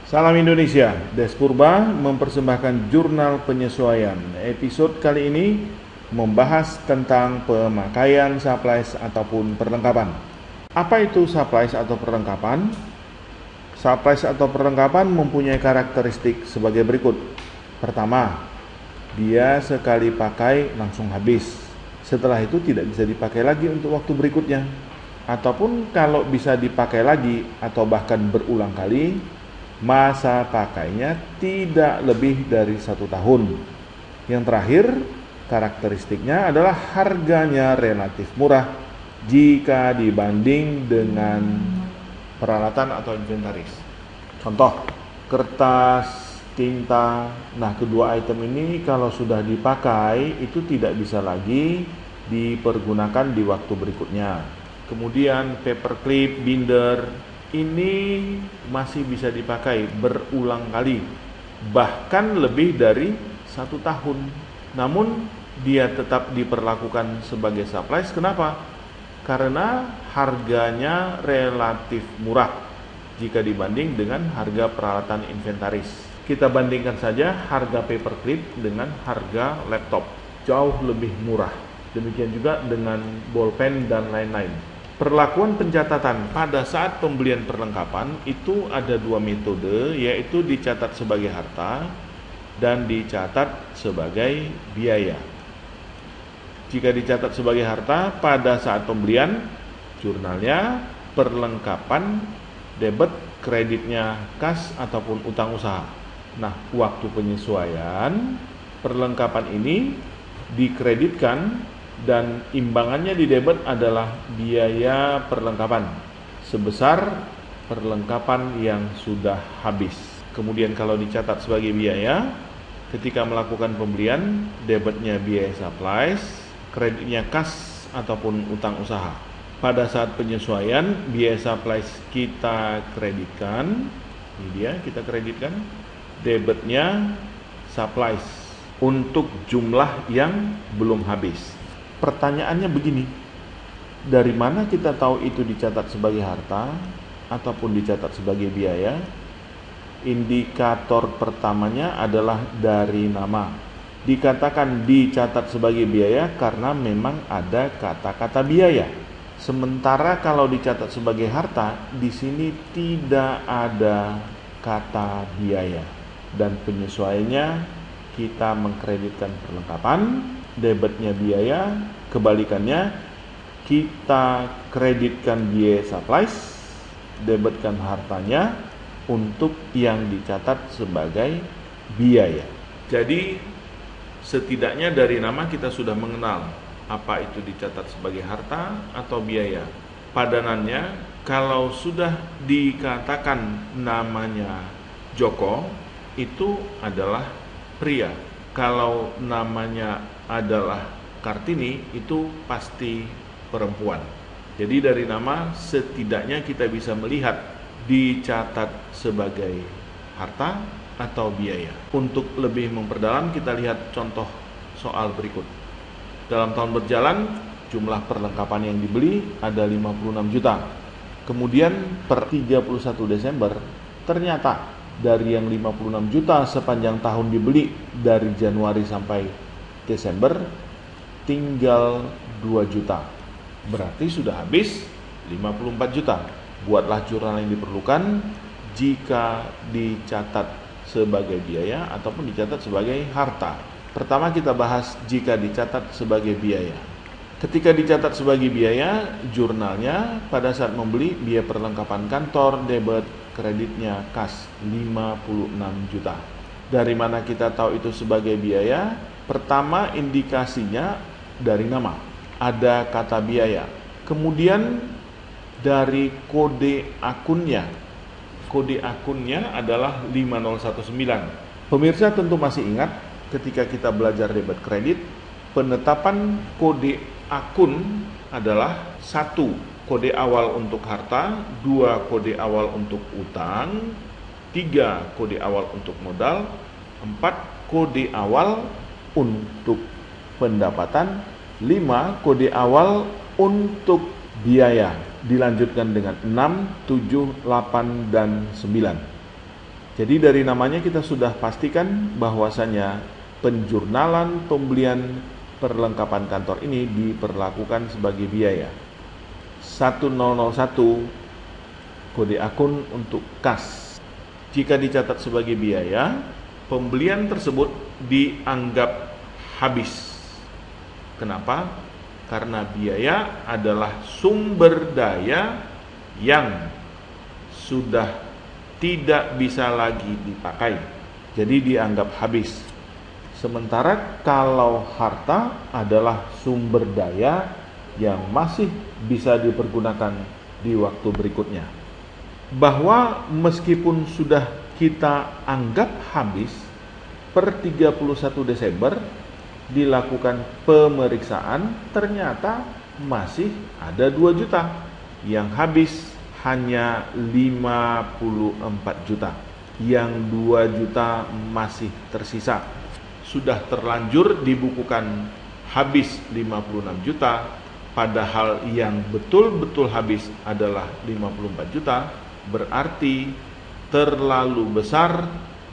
Salam Indonesia, Des Purba mempersembahkan Jurnal Penyesuaian. Episode kali ini membahas tentang pemakaian supplies ataupun perlengkapan. Apa itu supplies atau perlengkapan? Supplies atau perlengkapan mempunyai karakteristik sebagai berikut. Pertama, dia sekali pakai langsung habis. Setelah itu tidak bisa dipakai lagi untuk waktu berikutnya. Ataupun kalau bisa dipakai lagi atau bahkan berulang kali, masa pakainya tidak lebih dari 1 tahun. Yang terakhir, karakteristiknya adalah harganya relatif murah jika dibanding dengan peralatan atau inventaris. Contoh, kertas, tinta. Nah, kedua item ini kalau sudah dipakai itu tidak bisa lagi dipergunakan di waktu berikutnya. Kemudian paperclip, binder, ini masih bisa dipakai berulang kali, bahkan lebih dari 1 tahun. Namun dia tetap diperlakukan sebagai supplies. Kenapa? Karena harganya relatif murah jika dibanding dengan harga peralatan inventaris. Kita bandingkan saja harga paperclip dengan harga laptop, jauh lebih murah. Demikian juga dengan bolpen dan lain-lain. Perlakuan pencatatan pada saat pembelian perlengkapan itu ada 2 metode, yaitu dicatat sebagai harta dan dicatat sebagai biaya. Jika dicatat sebagai harta pada saat pembelian, jurnalnya perlengkapan, debit, kreditnya kas ataupun utang usaha. Nah, waktu penyesuaian perlengkapan ini dikreditkan dan imbangannya di debit adalah biaya perlengkapan sebesar perlengkapan yang sudah habis. Kemudian kalau dicatat sebagai biaya, ketika melakukan pembelian, debitnya biaya supplies, kreditnya kas ataupun utang usaha. Pada saat penyesuaian, biaya supplies kita kreditkan, ini dia kita kreditkan, debitnya supplies untuk jumlah yang belum habis. Pertanyaannya begini, dari mana kita tahu itu dicatat sebagai harta ataupun dicatat sebagai biaya? Indikator pertamanya adalah dari nama. Dikatakan dicatat sebagai biaya karena memang ada kata-kata biaya. Sementara kalau dicatat sebagai harta, di sini tidak ada kata biaya. Dan penyesuaiannya kita mengkreditkan perlengkapan, debitnya biaya, kebalikannya kita kreditkan biaya supplies, debitkan hartanya untuk yang dicatat sebagai biaya. Jadi setidaknya dari nama kita sudah mengenal apa itu dicatat sebagai harta atau biaya. Padanannya kalau sudah dikatakan namanya Joko, itu adalah pria. Kalau namanya adalah Kartini, itu pasti perempuan. Jadi dari nama setidaknya kita bisa melihat dicatat sebagai harta atau biaya. Untuk lebih memperdalam kita lihat contoh soal berikut. Dalam tahun berjalan jumlah perlengkapan yang dibeli ada 56 juta. Kemudian per 31 Desember ternyata dari yang 56 juta sepanjang tahun dibeli dari Januari sampai Desember tinggal 2 juta. Berarti sudah habis 54 juta. Buatlah jurnal yang diperlukan jika dicatat sebagai biaya ataupun dicatat sebagai harta. Pertama kita bahas jika dicatat sebagai biaya. Ketika dicatat sebagai biaya, jurnalnya pada saat membeli biaya perlengkapan kantor, debit, kreditnya kas 56 juta. Dari mana kita tahu itu sebagai biaya? Pertama indikasinya dari nama, ada kata biaya. Kemudian dari kode akunnya. Kode akunnya adalah 5019. Pemirsa tentu masih ingat ketika kita belajar debit kredit, penetapan kode akun adalah 1 kode awal untuk harta, 2 kode awal untuk utang, 3 kode awal untuk modal, 4 kode awal untuk pendapatan, 5 kode awal untuk biaya. Dilanjutkan dengan 6, 7, 8, dan 9. Jadi dari namanya kita sudah pastikan bahwasanya penjurnalan pembelian perlengkapan kantor ini diperlakukan sebagai biaya. 1001 kode akun untuk kas. Jika dicatat sebagai biaya, pembelian tersebut dianggap habis. Kenapa? Karena biaya adalah sumber daya yang sudah tidak bisa lagi dipakai, jadi dianggap habis. Sementara kalau harta adalah sumber daya yang masih bisa dipergunakan di waktu berikutnya. Bahwa meskipun sudah kita anggap habis, per 31 Desember dilakukan pemeriksaan, ternyata masih ada 2 juta yang habis, hanya 54 juta, yang 2 juta masih tersisa. Sudah terlanjur dibukukan habis 56 juta, padahal yang betul-betul habis adalah 54 juta, berarti terlalu besar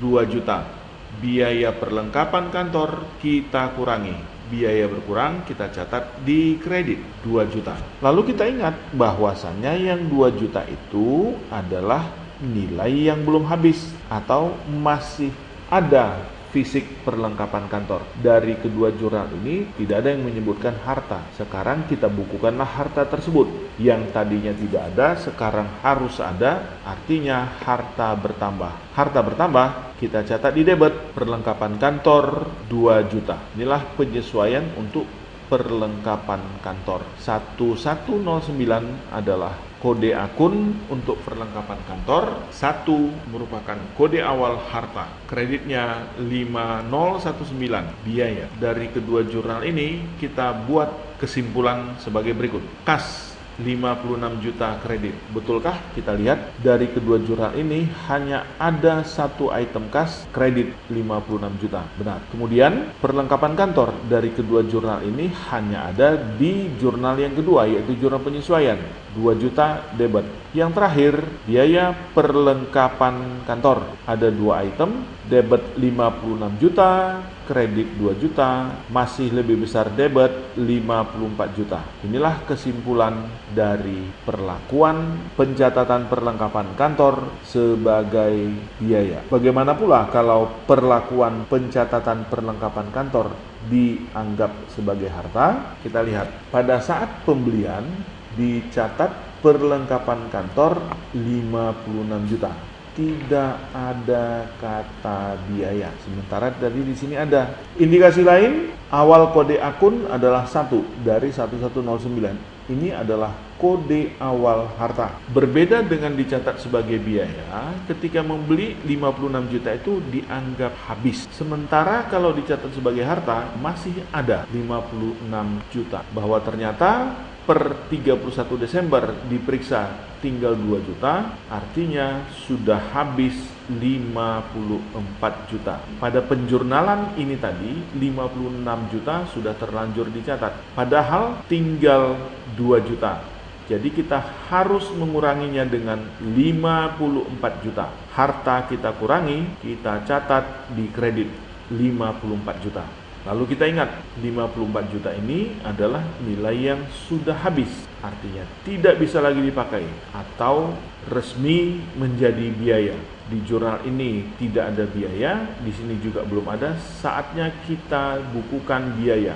2 juta. Biaya perlengkapan kantor kita kurangi. Biaya berkurang kita catat di kredit 2 juta. Lalu kita ingat bahwasannya yang 2 juta itu adalah nilai yang belum habis atau masih ada fisik perlengkapan kantor. Dari kedua jurnal ini tidak ada yang menyebutkan harta. Sekarang kita bukukanlah harta tersebut. Yang tadinya tidak ada, sekarang harus ada, artinya harta bertambah. Harta bertambah, kita catat di debit. Perlengkapan kantor 2 juta. Inilah penyesuaian untuk perlengkapan kantor. 1109 adalah kode akun untuk perlengkapan kantor. 1 merupakan kode awal harta. Kreditnya 5019 biaya. Dari kedua jurnal ini kita buat kesimpulan sebagai berikut. Kas 56 juta kredit. Betulkah? Kita lihat dari kedua jurnal ini hanya ada 1 item kas kredit 56 juta. Benar. Kemudian perlengkapan kantor dari kedua jurnal ini hanya ada di jurnal yang kedua, yaitu jurnal penyesuaian. 2 juta debit. Yang terakhir, biaya perlengkapan kantor. Ada 2 item, debit 56 juta, kredit 2 juta, masih lebih besar debit 54 juta. Inilah kesimpulan dari perlakuan pencatatan perlengkapan kantor sebagai biaya. Bagaimana pula kalau perlakuan pencatatan perlengkapan kantor dianggap sebagai harta? Kita lihat, pada saat pembelian dicatat perlengkapan kantor 56 juta. Tidak ada kata biaya. Sementara tadi di sini ada. Indikasi lain, awal kode akun adalah 1 dari 1109. Ini adalah kode awal harta. Berbeda dengan dicatat sebagai biaya, ketika membeli 56 juta itu dianggap habis. Sementara kalau dicatat sebagai harta, masih ada 56 juta. Bahwa ternyata per 31 Desember diperiksa tinggal 2 juta, artinya sudah habis 54 juta. Pada penjurnalan ini tadi 56 juta sudah terlanjur dicatat, padahal tinggal 2 juta. Jadi kita harus menguranginya dengan 54 juta. Harta kita kurangi, kita catat di kredit 54 juta. Lalu kita ingat, 54 juta ini adalah nilai yang sudah habis, artinya tidak bisa lagi dipakai atau resmi menjadi biaya. Di jurnal ini tidak ada biaya, di sini juga belum ada, saatnya kita bukukan biaya.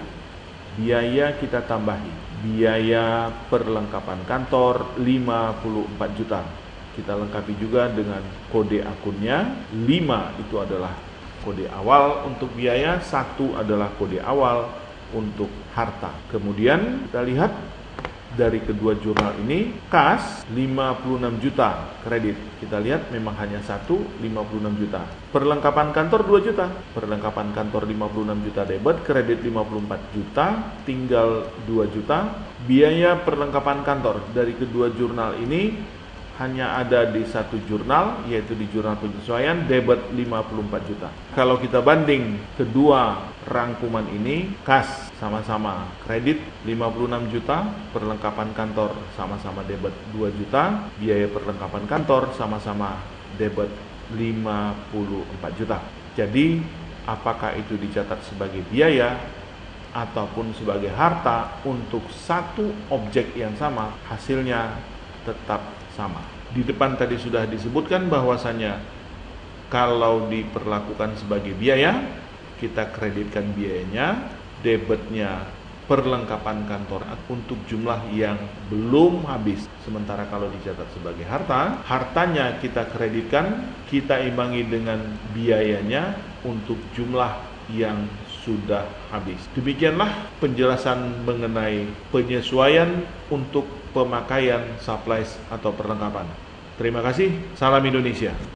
Biaya kita tambahi, biaya perlengkapan kantor 54 juta. Kita lengkapi juga dengan kode akunnya, 5 itu adalah kode awal untuk biaya, 1 adalah kode awal untuk harta. Kemudian kita lihat dari kedua jurnal ini, kas 56 juta kredit. Kita lihat memang hanya 1, 56 juta. Perlengkapan kantor 2 juta. Perlengkapan kantor 56 juta debit, kredit 54 juta, tinggal 2 juta. Biaya perlengkapan kantor dari kedua jurnal ini hanya ada di 1 jurnal, yaitu di jurnal penyesuaian, debit 54 juta. Kalau kita banding kedua rangkuman ini, kas sama-sama kredit 56 juta, perlengkapan kantor sama-sama debit 2 juta, biaya perlengkapan kantor sama-sama debit 54 juta. Jadi, apakah itu dicatat sebagai biaya ataupun sebagai harta untuk satu objek yang sama, hasilnya tetap sama. Di depan tadi sudah disebutkan bahwasannya kalau diperlakukan sebagai biaya, kita kreditkan biayanya, debitnya perlengkapan kantor untuk jumlah yang belum habis. Sementara kalau dicatat sebagai harta, hartanya kita kreditkan, kita imbangi dengan biayanya untuk jumlah yang sudah habis. Demikianlah penjelasan mengenai penyesuaian untuk pemakaian supplies atau perlengkapan. Terima kasih, salam Indonesia.